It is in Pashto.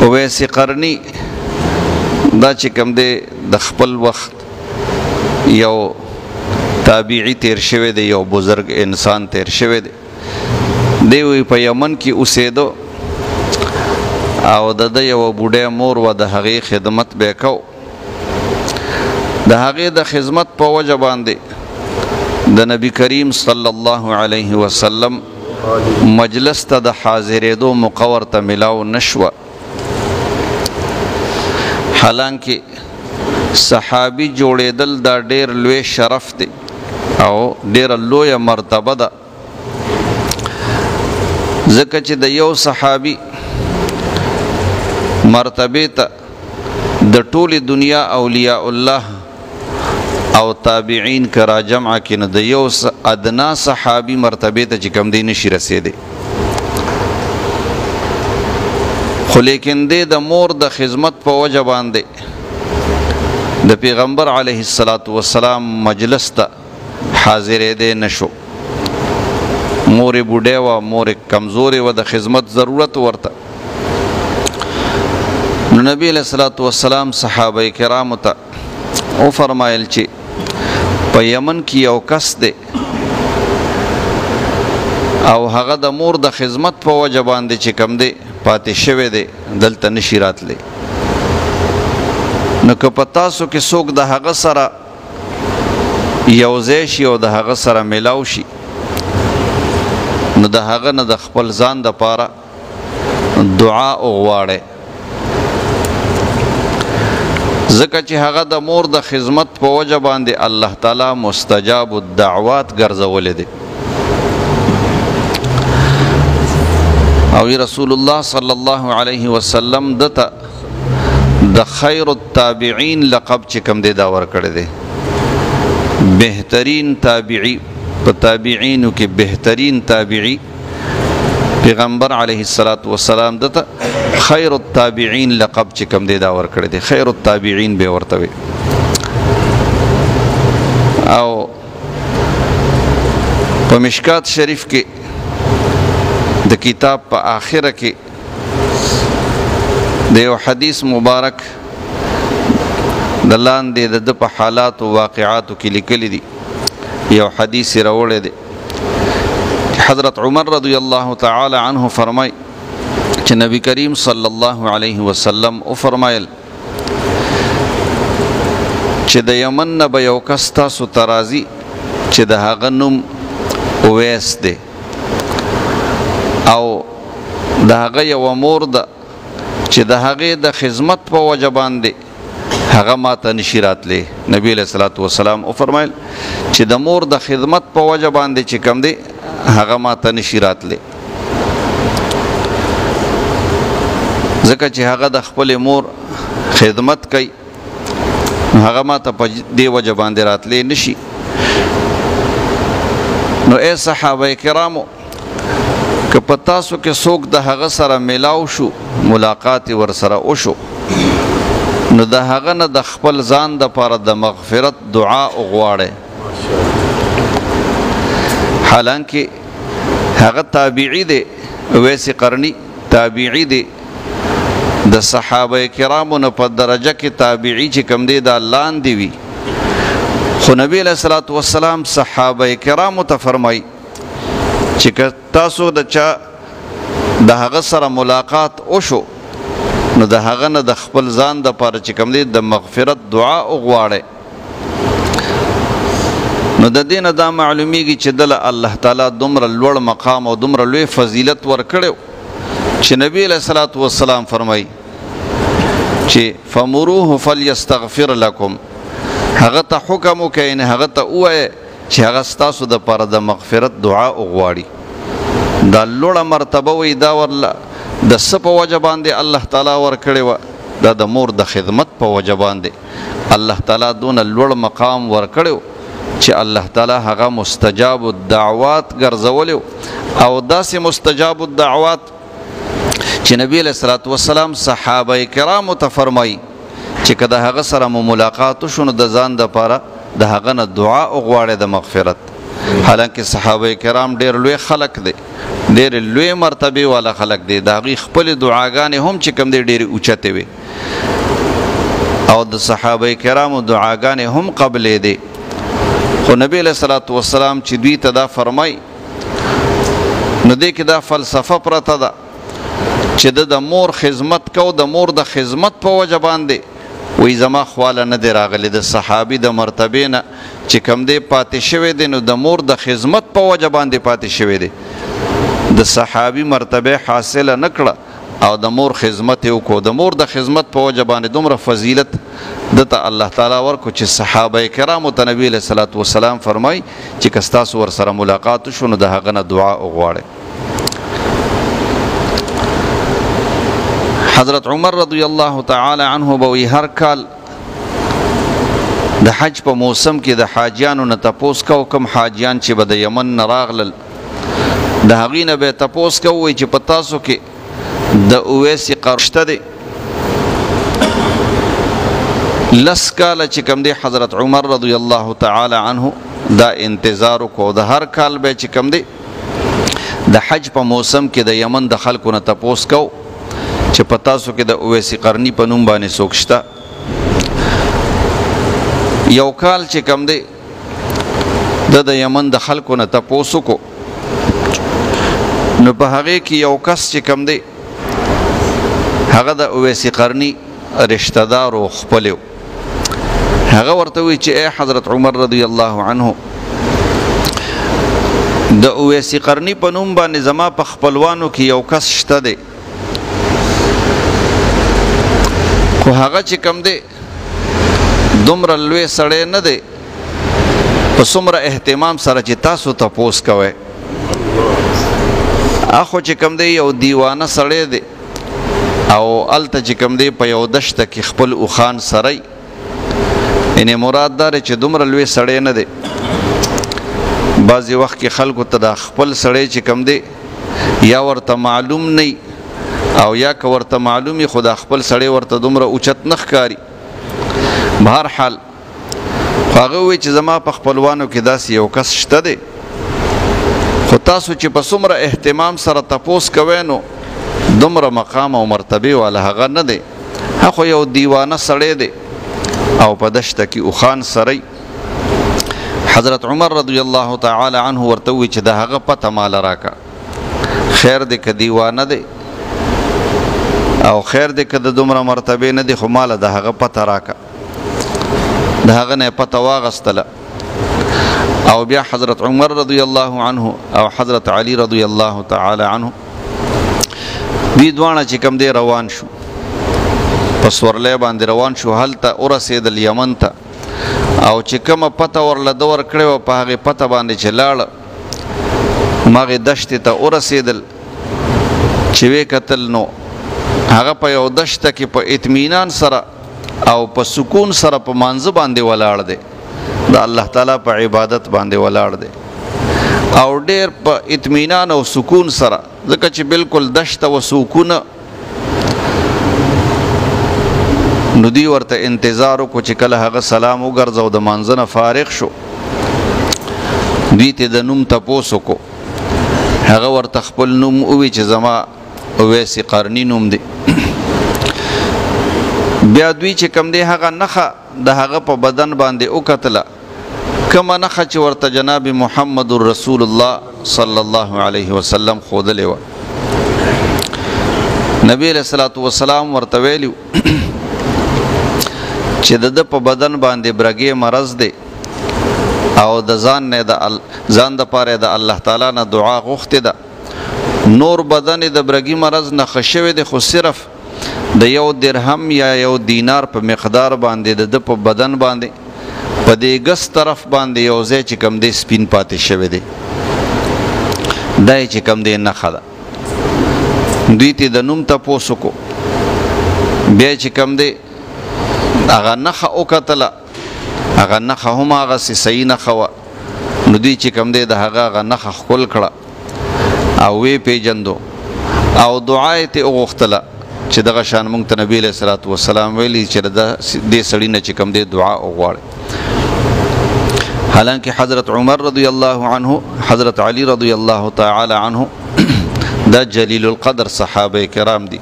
اویس قرنی دا چې کوم دی د خپل وخت یو تابعی تیر شوی دی، یو بزرگ انسان تیر شوی دی. دی وی په یمن کې اوسېدو او د یو بوډۍ مور و د هغې خدمت به کو. د هغې د خدمت په وجه باندې د نبی کریم صلی الله علیه وسلم مجلس ته د حاضرېدو موقع ورته ملاو نشوه. حالانکه صحابي جوړېدل دا ډېر لوی شرف دی او ډېره لویه مرتبه ده، ځکه چې د یو صحابي مرتبه ته د ټولې دنیا اولیاء الله او تابعین کرا جمع کې نو د یو ادنا صحابي مرتبه ته چې کوم دی نشي رسېدی. خو لیکن دی د مور د خدمت په وجه باندې د پیغمبر علیه السلام مجلس ته حاضرېدی نشو. مور بوډۍ وه، مور کمزورې وه، د خدمت ضرورت ورته. نو نبی علیه السلام صحابه کرامو ته وفرمایل چې په یمن کې یو کس دی او هغه د مور د خدمت په وجه باندې چې کوم دی پاتې شوی دی، دلته نشي راتلی. نو که په تاسو کې څوک د هغه سره یو ځای شي او د هغه سره میلاو شي، نو د هغه نه د خپل ځان دپاره دعا وغواړئ، ځکه چې هغه د مور د خدمت په وجه باندې الله تعالی مستجاب الدعوات ګرځولی دی. او رسول الله صلی الله علیه وسلم دته د خیر التابعین لقب چې کوم دی دا ورکړی دی. بهترین تابعی، په تابعینو کې بهترین تابعی پیغمبر علیه السلام دته خیر التابعین لقب چې کوم دی دا ورکړی دی. خیر التابعین به ورته وي. او په مشکات شریف کې د کتاب په آخره کې د یو حدیث مبارک د لاندې د په حالات او واقعاتو کې لیکلی دي. یو حدیث راوړی دی. حضرت عمر رضی الله تعالی عنه فرمای چې نبی کریم صلی الله علیه وسلم او فرمایل چې د یمن نه به یو کس تاسو ته راځي چې د هغه نوم اویس دی او د هغه یوه مور ده چې د هغې د خدمت په وجه باندې هغه ماته نشي راتلی. نبی علیه الصلاة والسلام وفرمایل چې د مور د خدمت په وجه باندې چې کوم دی هغه ماته نشي راتلی، ځکه چې هغه د خپلې مور خدمت کوي، هغه ماته په دې وجه باندې راتلی نشي. نو ای صحابه کرامو، که په تاسو کې څوک د هغه سره میلاو شو، ملاقات ورسره وشو، نو د هغه نه د خپل ځان دپاره د مغفرت دعا وغواړئ. حالانکه هغه تابعی دی، اویس قرنی تابعی دی، د صحابه کرامو نه په درجه کې تابعی چې کوم دی دا لاندې وي. خو نبی علیه السلام صحابه کرامو ته فرمایي چې که تاسو د چا د هغه سره ملاقات وشو، نو د هغه نه د خپل ځان دپاره چې کوم دی د مغفرت دعا وغواړئ. نو د دې نه دا معلومیږي چې دله الله تعالی دومره لوړ مقام او دومره لوی فضیلت ورکړی چې نبی علیه السلام فرمایي چې فمروه فلیستغفر لکم، هغه ته حکم وکړئ، یعنې هغه ته ووایئ چې هغه ستاسو دپاره د مغفرت دعا وغواړي. دا لوړه مرتبه وي، دا ورله د څه په وجه باندې الله تعالی ورکړې وه؟ دا د مور د خدمت په وجه باندې الله تعالی دونه لوړ مقام ورکړی چې الله تعالی هغه مستجاب الدعوات ګرځولی او داسې مستجاب الدعوات چې نبی علیه الصلاة والسلام صحابه کرامو ته فرمایي چې که د هغه سره مو ملاقات وشو نو د ځان دپاره د هغه نه دعا وغواړئ د مغفرت. حالانکه صحابه کرام ډېر لوی خلق دی، ډېر لوی مرتبه والا خلق دی، د هغوی خپلې دعاګانې هم چې کوم دی ډېرې اوچتې وي او د صحابه کرامو دعاګانې هم قبلې دی. خو نبی علیه الصلاة والسلام چې دوی ته دا فرمای نو دې کې دا فلسفه پرته ده چې د مور خدمت کو، د مور د خدمت په وجه باندې وی زما خواله نه دی راغلی، د صحابي د مرتبې نه چې کوم دی پاتې شوی دی نو د مور د خدمت په وجه باندې پاتې شوی دی، د صحابي مرتبه حاصله نه کړه او د مور خدمت یې وکړو. د مور د خدمت په وجه باندې دومره فضیلت دته الله تعالی ورکو چې صحابه کرامو ته نبی علیه الصلاة والسلام فرمای چې که ستاسو ورسره ملاقات وشو نو د هغه نه دعا وغواړئ. حضرت عمر رضی الله تعالی عنه به وی هر کال د حج په موسم کې د حاجیانو نه تپوس کو، کوم حاجیان چې به د یمن نه راغلل د هغوی نه به یې تپوس کو وی چې په تاسو کې د اویس قرنی شته دی. لس کاله چې کوم دی حضرت عمر رضی الله تعالی عنه دا انتظار وکړو، د هر کال به چې کوم دی د حج په موسم کې د یمن د خلکو نه تپوس کو چې په تاسو کې د اویس قرنی په نوم باندې څوک شته. یو کال چې کوم دی د یمن د خلکو نه تپوس وکړو نو په هغې کې یو کس چې کوم دی هغه د اویس قرنی رشتہ دار او خپل و، هغه ورته وی چې اے حضرت عمر رضی الله عنه د اویس قرنی په نوم باندې زما په خپلوانو کې یو کس شته دی، خو هغه چې کوم دی دومره لوی سړی نه دی په څومره اهتمام سره چې تاسو تپوس کوئ. اخو چې کوم دی یو دیوانه سړی دی او الته چې کوم دی په یو دشته کې خپل اوخان سری، یعنی مراد دا چې دومره لوی سړی نه دی. بعضې وخت کې خلکو ته دا خپل سړی چې کوم دی یا ورته معلوم نه او یا که ورته معلومي خو دا خپل سړی ورته دومره اوچت نه ښکاري. بهر حال خو هغه وایي چې زما په خپلوانو کې داسې یو کس شته دی، خو تاسو چې په څومره اهتمام سره تپوس کوئ نو دومره مقام او مرتبه والا هغه نه دی، هغه یو دیوانه سړی دی او په دشته کې اوخان سری. حضرت عمر رضی الله تعالی عنه ورته وی چې د هغه پته مال راکا، خیر دی که دیوانه دی او خیر دی که د دومره مرتبه نه دی، خو مال د هغه پته راکا. د هغه نه پته واغستله او بیا حضرت عمر رضی الله عنه او حضرت علی رضی الله تعالی عنه دوی دواړه چې کوم دی روان شو، په سورلی باندې روان شو، هلته ورسېدل یمن ته او چې کومه پته ورله ده ورکړې وه په هغې پته باندې چې لاړه هماغې دشتې ته ورسېدل. چې ویې کتل نو هغه په یو دشته کې په اطمینان سره او په سکون سره په مانځه باندې ولاړ دی، د الله تعالی په عبادت باندې ولاړ دی او ډېر په اطمینان او سکون سره، ځکه چې بالکل دشته و سکونه. نو دوی ورته انتظار وکړو چې کله هغه سلام وګرځو د مانځه نه فارغ شو، دوی ته د نوم تپوس وکړو، هغه ورته خپل نوم ووی چې زما اویس قرنی نوم دی. بیا دوی چې کوم دی هغه نښه د هغه په بدن باندې وکتله، کومه نښه چې ورته جناب محمد رسول الله صلی الله علیه وسلم ښودلې وه. نبی علیه الصلاة والسلام ورته ویلي چې د ده په بدن باندې برګې مرض دی او د ځان دپاره د الله تعالی نه دعا غوښتې ده. نور بدن د برګي مرض نه ښه شوی دی، خو صرف د یو درهم یا یو دینار په مقدار باندې د ده په بدن باندې په دې ګس طرف باندې یو ځای چې کوم دی سپین پاتې شوی دی، دا یې چې کوم دی نښه ده. دوی ته د نوم تپوس وکړو، بیا چې کوم دی هغه نښه وکتله، هغه نښه هم هغسې صحیح نښه وه. نو دوی چې کوم دی د هغه نښه ښکل کړه او وی پیژندو او دعا یې ترې وغوښتله چې دغه شان مونږ ته نبی علیه الصلاة والسلام ویلي چې دې سړي نه چې کوم دی دعا وغواړئ. حالانکه حضرت عمر رضی الله عنه، حضرت علی رضی الله تعالی عنه دا جلیل القدر صحابه کرام دي.